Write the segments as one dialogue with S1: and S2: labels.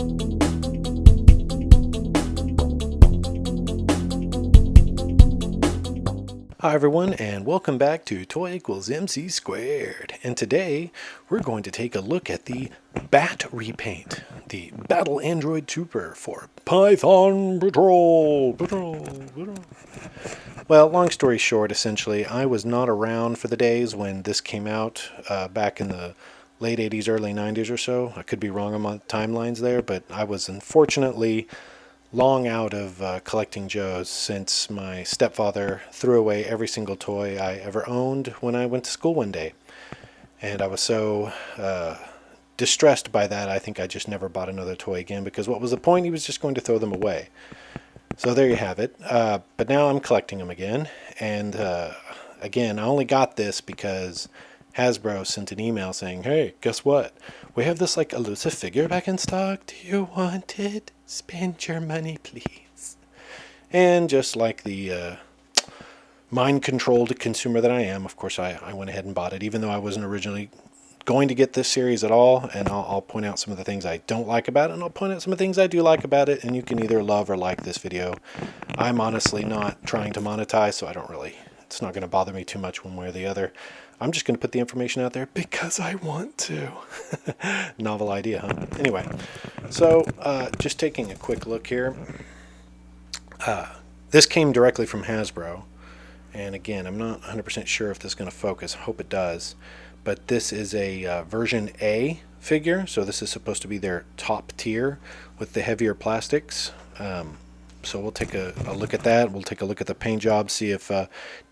S1: Hi everyone, and welcome back to Toy Equals MC Squared. And today we're going to take a look at the B.A.T repaint, the Battle Android Trooper for Python Patrol. Well, long story short, essentially, I was not around for the days when this came out back in the late 80s, early 90s or so. I could be wrong on my timelines there, but I was unfortunately long out of collecting Joes since my stepfather threw away every single toy I ever owned when I went to school one day. And I was so distressed by that, I think I just never bought another toy again, because what was the point? He was just going to throw them away. So there you have it. But now I'm collecting them again. And again, I only got this because Hasbro sent an email saying, hey, guess what? We have this like elusive figure back in stock. Do you want it? Spend your money, please. And just like the mind-controlled consumer that I am, of course, I went ahead and bought it, even though I wasn't originally going to get this series at all. And I'll point out some of the things I don't like about it, and I'll point out some of the things I do like about it, and you can either love or like this video. I'm honestly not trying to monetize, so it's not going to bother me too much one way or the other. I'm just going to put the information out there because I want to. Novel idea, huh? Anyway, so just taking a quick look here. This came directly from Hasbro. And again, I'm not 100% sure if this is going to focus. I hope it does. But this is a version A figure. So this is supposed to be their top tier with the heavier plastics. So we'll take a look at that. We'll take a look at the paint job, see if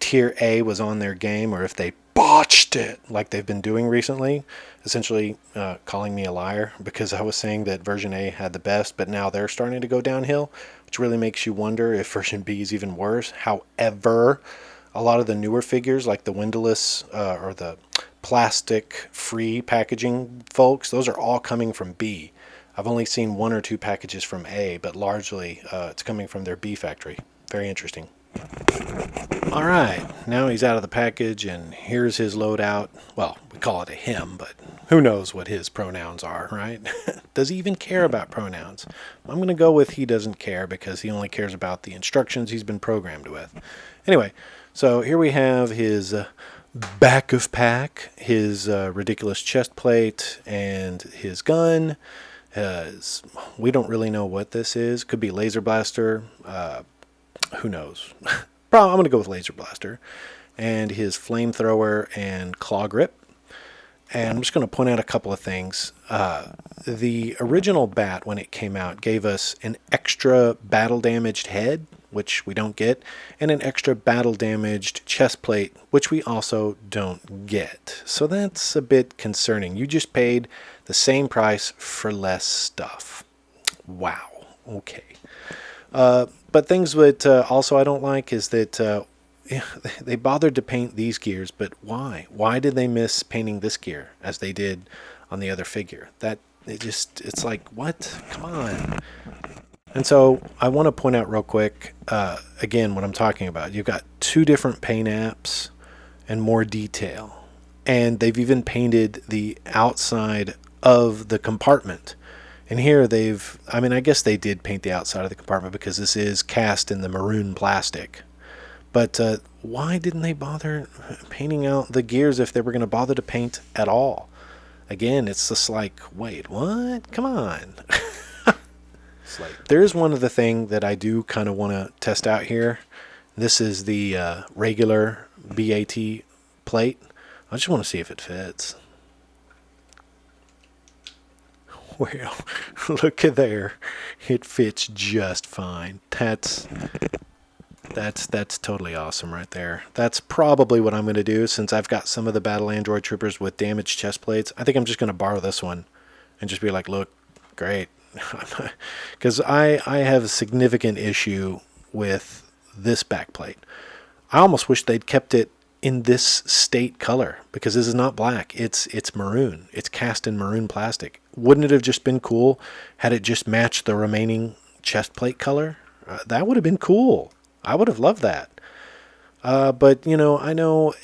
S1: Tier A was on their game or if they botched it like they've been doing recently, essentially calling me a liar because I was saying that version A had the best, but now they're starting to go downhill, which really makes you wonder if version B is even worse. However, a lot of the newer figures like the windowless or the plastic-free packaging folks, those are all coming from B. I've only seen one or two packages from A, but largely it's coming from their B factory. Very interesting. All right, now he's out of the package, and here's his loadout. Well, we call it a him, but who knows what his pronouns are, right? Does he even care about pronouns? I'm going to go with he doesn't care because he only cares about the instructions he's been programmed with. Anyway, so here we have his back of pack, his ridiculous chest plate, and his gun. We don't really know what this is. Could be laser blaster. Who knows? Probably I'm going to go with laser blaster. And his flamethrower and claw grip. And I'm just going to point out a couple of things. The original BAT, when it came out, gave us an extra battle damaged head, which we don't get, and an extra battle damaged chest plate, which we also don't get. So that's a bit concerning. You just paid the same price for less stuff. Wow. Okay. But things that also I don't like is that they bothered to paint these gears, but why? Why did they miss painting this gear as they did on the other figure? It's like, what? Come on. And so I want to point out real quick, again, what I'm talking about. You've got two different paint apps and more detail. And they've even painted the outside of the compartment. And here I guess they did paint the outside of the compartment because this is cast in the maroon plastic. But why didn't they bother painting out the gears if they were going to bother to paint at all? Again, it's just like, wait, what? Come on. There's one other thing that I do kind of want to test out here. This is the regular B.A.T plate. I just want to see if it fits. Well, look at there. It fits just fine. That's totally awesome right there. That's probably what I'm going to do since I've got some of the Battle Android Troopers with damaged chest plates. I think I'm just going to borrow this one and just be like, look, great. Because I have a significant issue with this backplate. I almost wish they'd kept it in this state color because this is not black. It's maroon. It's cast in maroon plastic. Wouldn't it have just been cool had it just matched the remaining chest plate color? That would have been cool. I would have loved that. But, I know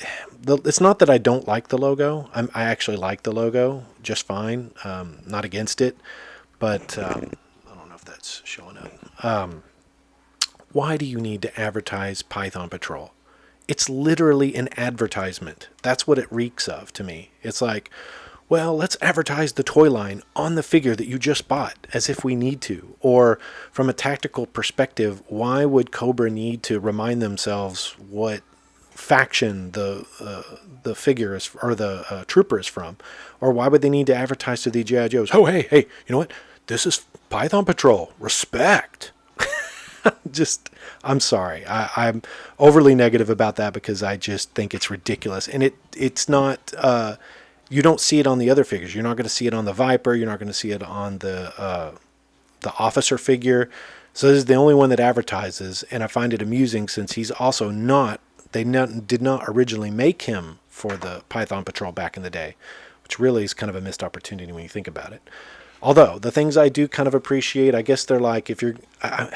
S1: it's not that I don't like the logo. I actually like the logo just fine. Not against it. But I don't know if that's showing up. Why do you need to advertise Python Patrol? It's literally an advertisement. That's what it reeks of to me. It's like, well, let's advertise the toy line on the figure that you just bought as if we need to. Or from a tactical perspective, why would Cobra need to remind themselves what faction the figure is, or the trooper is from? Or why would they need to advertise to the G.I. Joes, oh, hey, you know what? This is Python Patrol. Respect. Just, I'm sorry. I'm overly negative about that because I just think it's ridiculous. And it's not, you don't see it on the other figures. You're not going to see it on the Viper. You're not going to see it on the officer figure. So this is the only one that advertises. And I find it amusing since he's also not, did not originally make him for the Python Patrol back in the day, which really is kind of a missed opportunity when you think about it. Although the things I do kind of appreciate, I guess they're like, if you're, I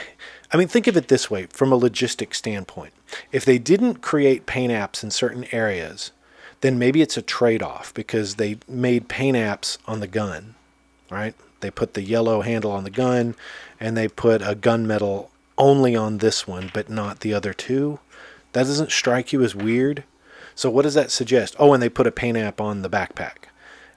S1: mean, think of it this way from a logistic standpoint. If they didn't create paint apps in certain areas, then maybe it's a trade-off because they made paint apps on the gun, right? They put the yellow handle on the gun and they put a gunmetal only on this one, but not the other two. That doesn't strike you as weird? So what does that suggest? Oh, and they put a paint app on the backpack.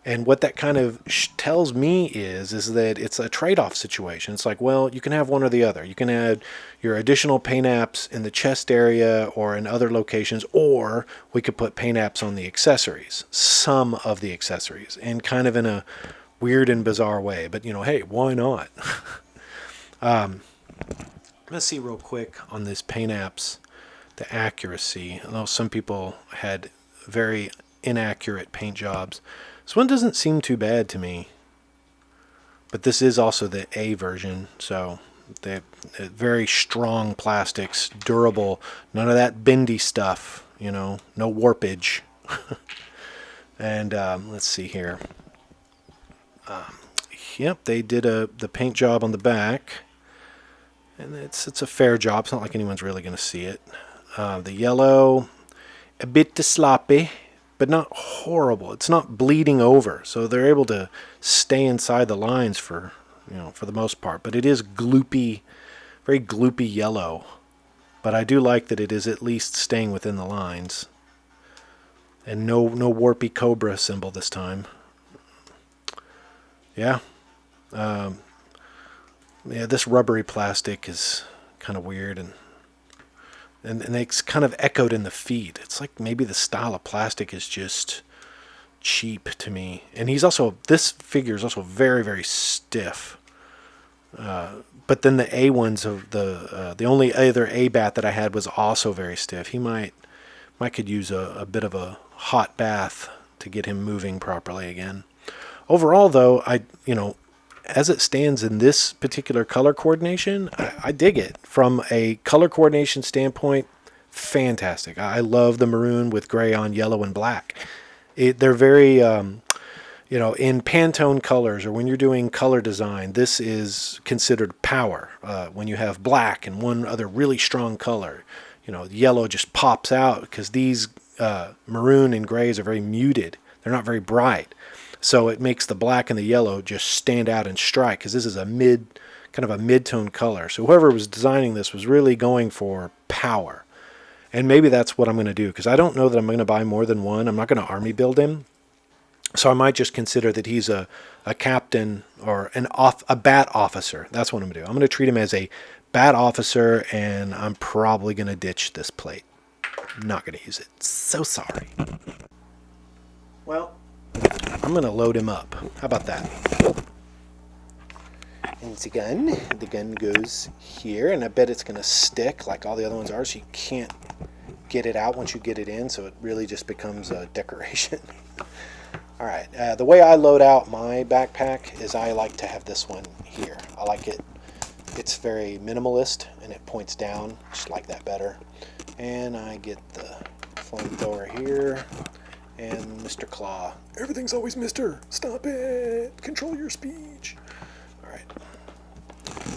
S1: And what that kind of tells me is that it's a trade-off situation. It's like, well, you can have one or the other. You can add your additional paint apps in the chest area or in other locations, or we could put paint apps on the accessories, some of the accessories, and kind of in a weird and bizarre way. But, you know, hey, why not? Let's see real quick on this paint apps, the accuracy. I know some people had very inaccurate paint jobs. This one doesn't seem too bad to me, but this is also the A version, so they're very strong plastics, durable, none of that bendy stuff, you know, no warpage. And let's see here. Yep, they did the paint job on the back, and it's a fair job. It's not like anyone's really going to see it. The yellow, a bit sloppy, but not horrible. It's not bleeding over, so they're able to stay inside the lines for the most part. But it is gloopy, very gloopy yellow. But I do like that it is at least staying within the lines, and no warpy Cobra symbol this time. Yeah, this rubbery plastic is kind of weird, and it's kind of echoed in the feet. It's like maybe the style of plastic is just cheap to me. And this figure is also very, very stiff. But then the A ones of the only other A.B.A.T that I had was also very stiff. He might could use a bit of a hot bath to get him moving properly again. Overall, though, as it stands in this particular color coordination, I dig it. From a color coordination standpoint, fantastic. I love the maroon with gray on yellow and black. They're very, in Pantone colors, or when you're doing color design, this is considered power. When you have black and one other really strong color, yellow just pops out because these maroon and grays are very muted. They're not very bright. So it makes the black and the yellow just stand out and strike, because this is kind of a mid-tone color. So whoever was designing this was really going for power. And maybe that's what I'm going to do, because I don't know that I'm going to buy more than one. I'm not going to army build him. So I might just consider that he's a captain or a BAT officer. That's what I'm going to do. I'm going to treat him as a BAT officer, and I'm probably going to ditch this plate. I'm not going to use it. So sorry. Well, I'm going to load him up. How about that? And the gun goes here, and I bet it's going to stick like all the other ones are, so you can't get it out once you get it in, so it really just becomes a decoration. All right, the way I load out my backpack is I like to have this one here. I like it. It's very minimalist, and it points down. Just like that better. And I get the flamethrower here. And Mr. Claw. Everything's always Mr. Stop it. Control your speech. All right.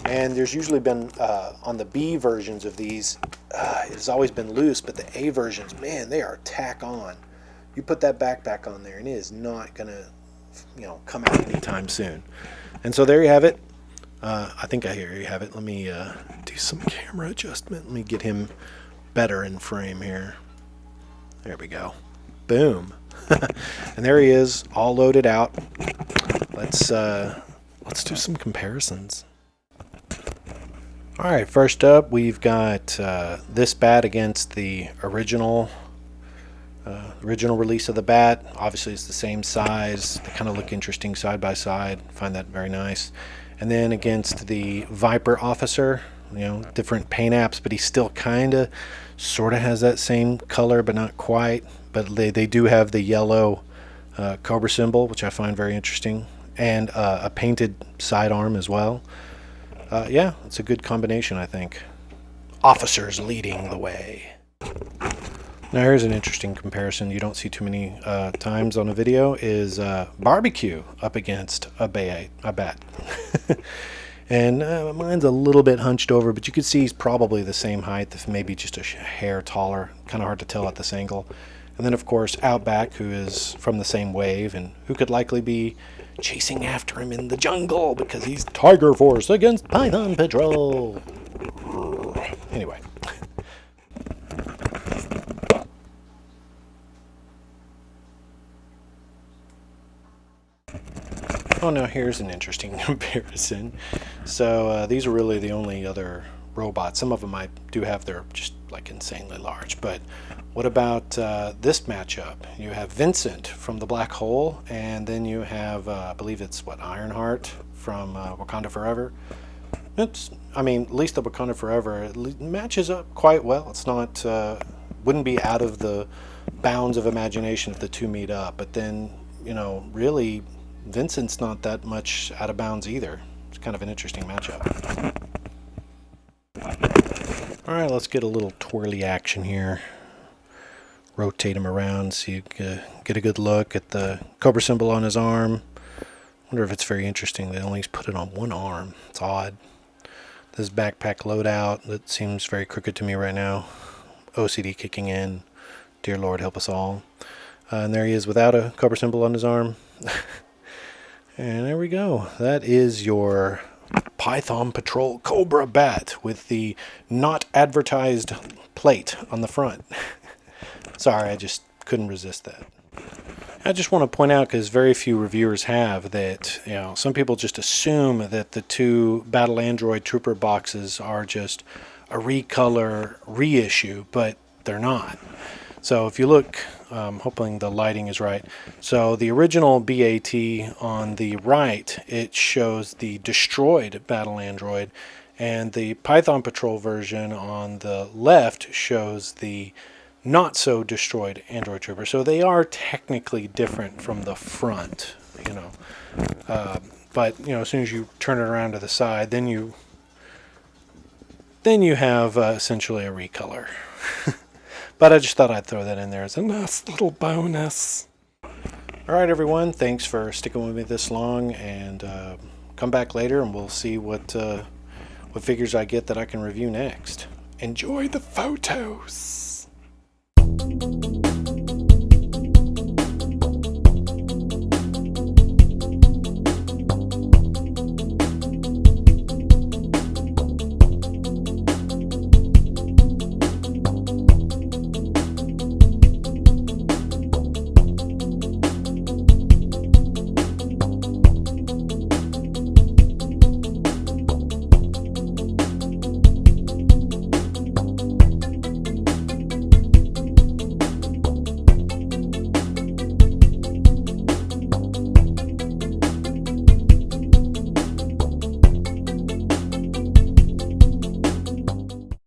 S1: And there's usually been, on the B versions of these, it has always been loose, but the A versions, man, they are tack on. You put that backpack on there, and it is not going to, come out anytime soon. And so there you have it. I think I hear you have it. Let me do some camera adjustment. Let me get him better in frame here. There we go. Boom. And there he is, all loaded out. Let's do some comparisons. All right, first up, we've got this bat against the original release of the bat. Obviously, it's the same size. They kind of look interesting side by side. Find that very nice. And then against the Viper Officer, different paint apps, but he still kind of, sort of has that same color, but not quite. But they do have the yellow Cobra symbol, which I find very interesting, and a painted sidearm as well. Yeah, it's a good combination, I think. Officers leading the way. Now here's an interesting comparison you don't see too many times on a video, is barbecue up against a bat. And mine's a little bit hunched over, but you can see he's probably the same height, maybe just a hair taller. Kind of hard to tell at this angle. And then of course Outback, who is from the same wave and who could likely be chasing after him in the jungle because he's Tiger Force against Python Patrol. Anyway. Oh, now here's an interesting comparison. So these are really the only other robots. Some of them I do have, they're just like insanely large. But what about this matchup? You have Vincent from the Black Hole, and then you have, I believe it's Ironheart from Wakanda Forever. At least the Wakanda Forever it matches up quite well. It's not, wouldn't be out of the bounds of imagination if the two meet up. But then, really, Vincent's not that much out of bounds either. It's kind of an interesting matchup. Alright, let's get a little twirly action here. Rotate him around so you get a good look at the Cobra symbol on his arm. Wonder if it's very interesting they only put it on one arm. It's odd. This backpack loadout, that seems very crooked to me right now. OCD kicking in. Dear Lord, help us all. And there he is without a Cobra symbol on his arm. And there we go. That is your Python Patrol Cobra Bat with the not advertised plate on the front. Sorry, I just couldn't resist that. I just want to point out, because very few reviewers have, that some people just assume that the two Battle Android Trooper boxes are just a recolor reissue, but they're not. So if you look, hoping the lighting is right. So the original B.A.T on the right, it shows the destroyed Battle Android, and the Python Patrol version on the left shows the not so destroyed Android Trooper. So they are technically different from the front, but as soon as you turn it around to the side, then you have essentially a recolor. But I just thought I'd throw that in there as a nice little bonus. Alright everyone, thanks for sticking with me this long, and come back later and we'll see what figures I get that I can review next. Enjoy the photos!